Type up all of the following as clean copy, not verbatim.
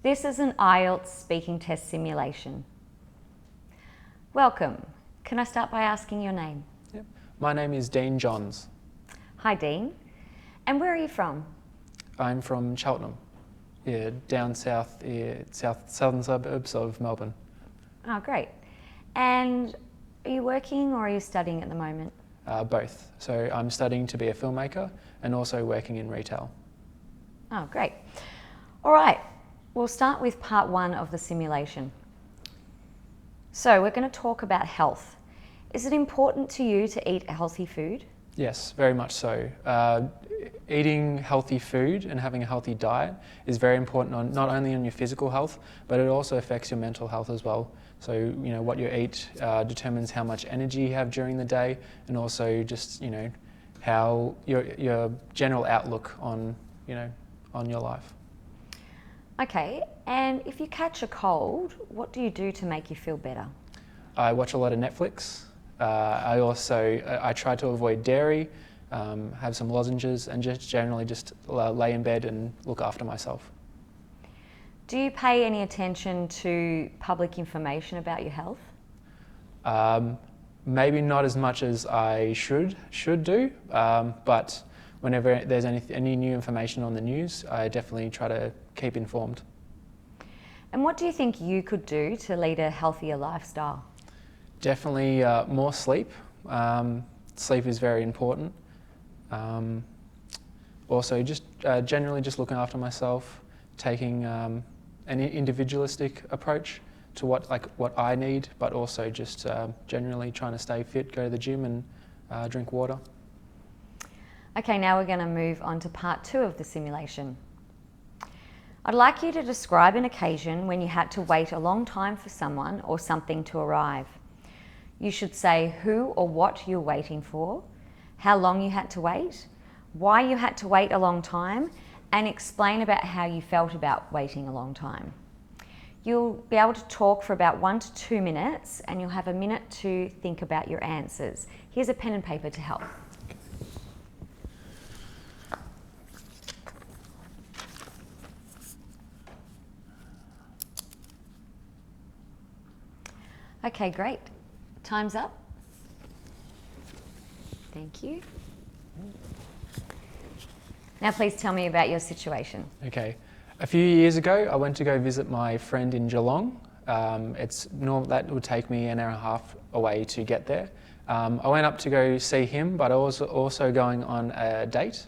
This is an Ielts speaking test simulation. Welcome. Can I start by asking your name? Yep. My name is Dean Johns. Hi Dean. And where are you from? I'm from Cheltenham, down south, southern suburbs of Melbourne. Oh, great. And are you working or are you studying at the moment? Both. So I'm studying to be a filmmaker and also working in retail. Oh, great. All right. We'll start with part one of the simulation. So we're going to talk about health. Is it important to you to eat healthy food? Yes, very much so. Eating healthy food and having a healthy diet is very important not only on your physical health, but it also affects your mental health as well. So, what you eat determines how much energy you have during the day, and also just, how your general outlook on your life. Okay, and if you catch a cold, what do you do to make you feel better? I watch a lot of Netflix. I try to avoid dairy, have some lozenges, and just generally lay in bed and look after myself. Do you pay any attention to public information about your health? Maybe not as much as I should do, but whenever there's any new information on the news, I definitely try to keep informed. And what do you think you could do to lead a healthier lifestyle? Definitely more sleep. Sleep is very important. Also, just generally just looking after myself, taking an individualistic approach to what I need, but also just generally trying to stay fit, go to the gym and drink water. Okay, now we're going to move on to part two of the simulation. I'd like you to describe an occasion when you had to wait a long time for someone or something to arrive. You should say who or what you're waiting for, how long you had to wait, why you had to wait a long time, and explain about how you felt about waiting a long time. You'll be able to talk for about 1 to 2 minutes, and you'll have a minute to think about your answers. Here's a pen and paper to help. Okay, great. Time's up. Thank you. Now please tell me about your situation. Okay. A few years ago, I went to go visit my friend in Geelong. That would take me an hour and a half away to get there. I went up to go see him, but I was also going on a date.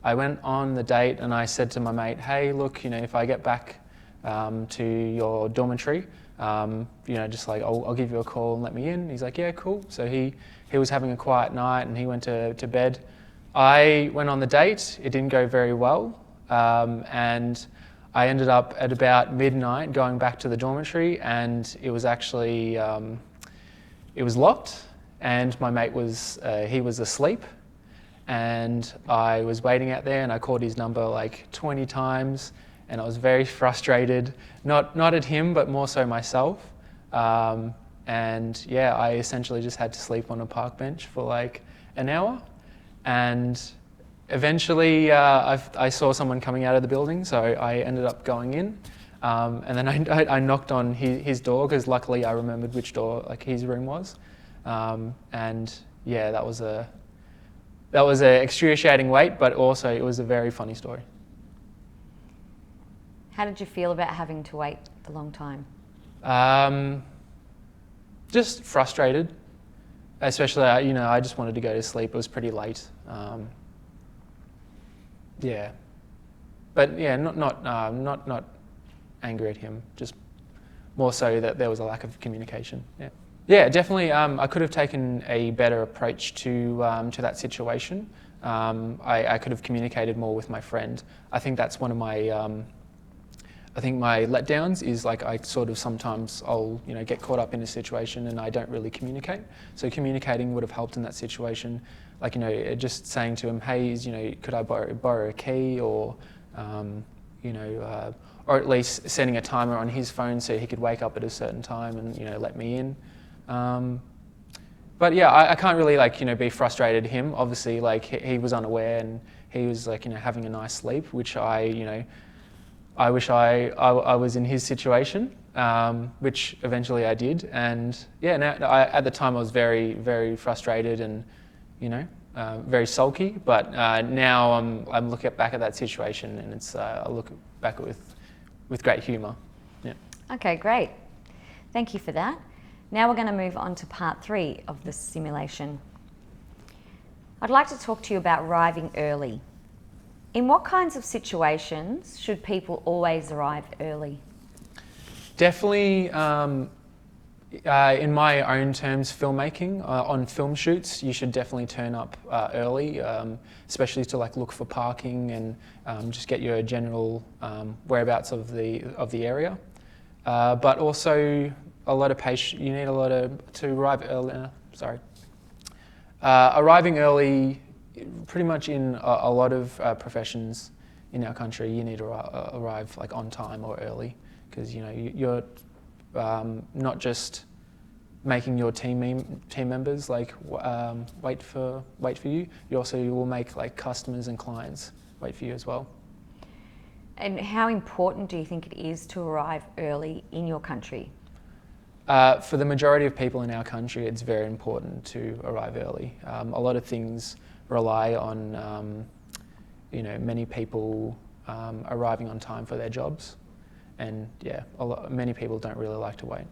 I went on the date and I said to my mate, hey, look, if I get back to your dormitory, I'll give you a call and let me in. He's like, yeah, cool. So he was having a quiet night and he went to bed. I went on the date. It didn't go very well. And I ended up at about midnight going back to the dormitory, and it was actually, it was locked, and my mate he was asleep, and I was waiting out there and I called his number like 20 times. And I was very frustrated, not at him, but more so myself. And yeah, I essentially just had to sleep on a park bench for like an hour. And eventually I saw someone coming out of the building, so I ended up going in. And then I knocked on his door, because luckily I remembered which door his room was. And yeah, that was a excruciating wait, but also it was a very funny story. How did you feel about having to wait a long time? Just frustrated, especially, I just wanted to go to sleep. It was pretty late. Yeah, but yeah, not angry at him. Just more so that there was a lack of communication. Yeah, definitely. I could have taken a better approach to that situation. I could have communicated more with my friend. I think that's one of my. I think my letdowns is I sort of sometimes I'll get caught up in a situation and I don't really communicate. So communicating would have helped in that situation. Just saying to him, hey, could I borrow a key, or or at least setting a timer on his phone so he could wake up at a certain time and let me in. But yeah, I can't really be frustrated at him. Obviously, he was unaware and he was having a nice sleep, which I I wish I was in his situation, which eventually I did. And yeah, at the time I was very, very frustrated and, very sulky. But now I'm looking back at that situation, and I look back with great humour. Yeah. Okay, great. Thank you for that. Now we're going to move on to part 3 of the simulation. I'd like to talk to you about arriving early. In what kinds of situations should people always arrive early? Definitely, in my own terms, filmmaking. On film shoots, you should definitely turn up early, especially to look for parking and just get your general whereabouts of the area. But also a lot of patience. You need to arrive early. Arriving early, pretty much in a lot of professions in our country, you need to arrive on time or early, because you're not just making your team members wait for you. You will make customers and clients wait for you as well. And how important do you think it is to arrive early in your country? For the majority of people in our country, it's very important to arrive early. A lot of things rely on, many people arriving on time for their jobs, and yeah, many people don't really like to wait.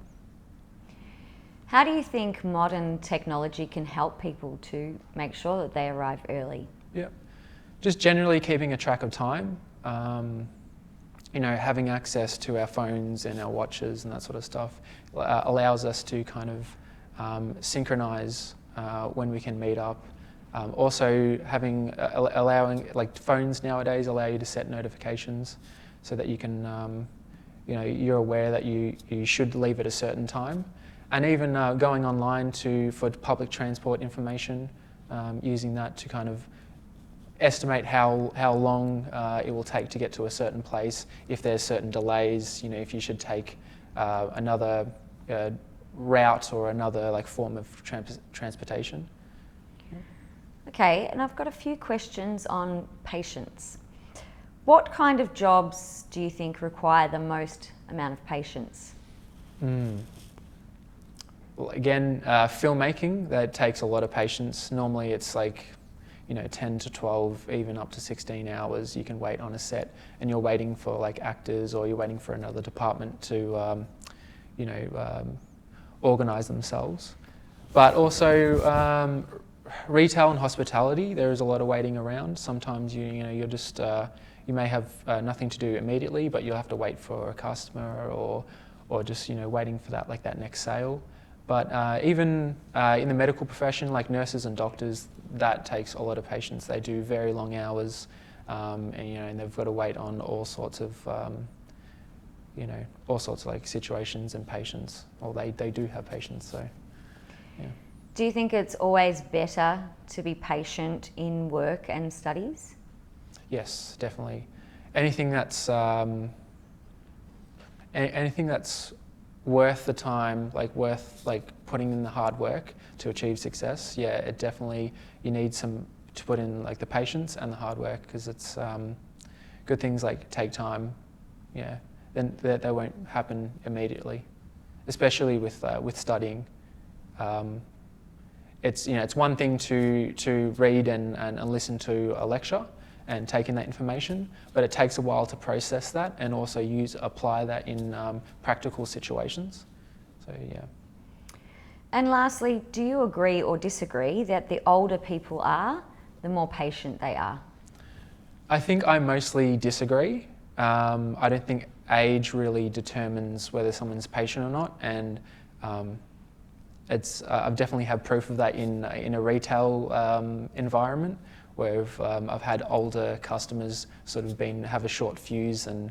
How do you think modern technology can help people to make sure that they arrive early? Yeah, just generally keeping a track of time. Having access to our phones and our watches and that sort of stuff allows us to kind of synchronize when we can meet up. Also, allowing phones nowadays allow you to set notifications so that you can, you're aware that you should leave at a certain time, and even going online for public transport information, using that to kind of estimate how long it will take to get to a certain place, if there's certain delays, if you should take another route or another form of transportation. Okay, and I've got a few questions on patience. What kind of jobs do you think require the most amount of patience? Well, again, filmmaking, that takes a lot of patience. Normally it's 10 to 12, even up to 16 hours you can wait on a set, and you're waiting for actors, or you're waiting for another department to organise themselves. But also retail and hospitality, there is a lot of waiting around. Sometimes you're just you may have nothing to do immediately, but you'll have to wait for a customer, or just waiting for that next sale. But even in the medical profession, like nurses and doctors, that takes a lot of patience. They do very long hours, and they've got to wait on all sorts of situations and patients. Or they do have patience. So, yeah. Do you think it's always better to be patient in work and studies? Yes, definitely. Anything that's worth the time, worth putting in the hard work to achieve success. Yeah, it definitely, you need to put in the patience and the hard work, because it's good things take time. Yeah, then they won't happen immediately, especially with studying. It's one thing to read and listen to a lecture and take in that information, but it takes a while to process that and also apply that in practical situations. So yeah. And lastly, do you agree or disagree that the older people are, the more patient they are? I think I mostly disagree. I don't think age really determines whether someone's patient or not, and I've definitely had proof of that in a retail environment, where I've had older customers sort of have a short fuse and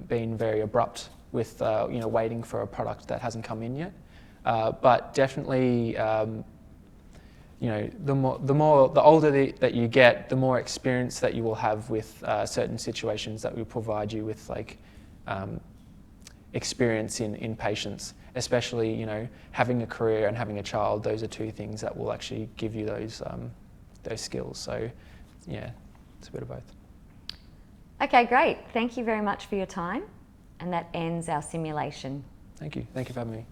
been very abrupt with waiting for a product that hasn't come in yet. But definitely, the older that you get, the more experience that you will have with certain situations that will provide you with experience in patience. Especially, having a career and having a child, those are two things that will actually give you those skills. So, yeah, it's a bit of both. Okay, great. Thank you very much for your time. And that ends our simulation. Thank you. Thank you for having me.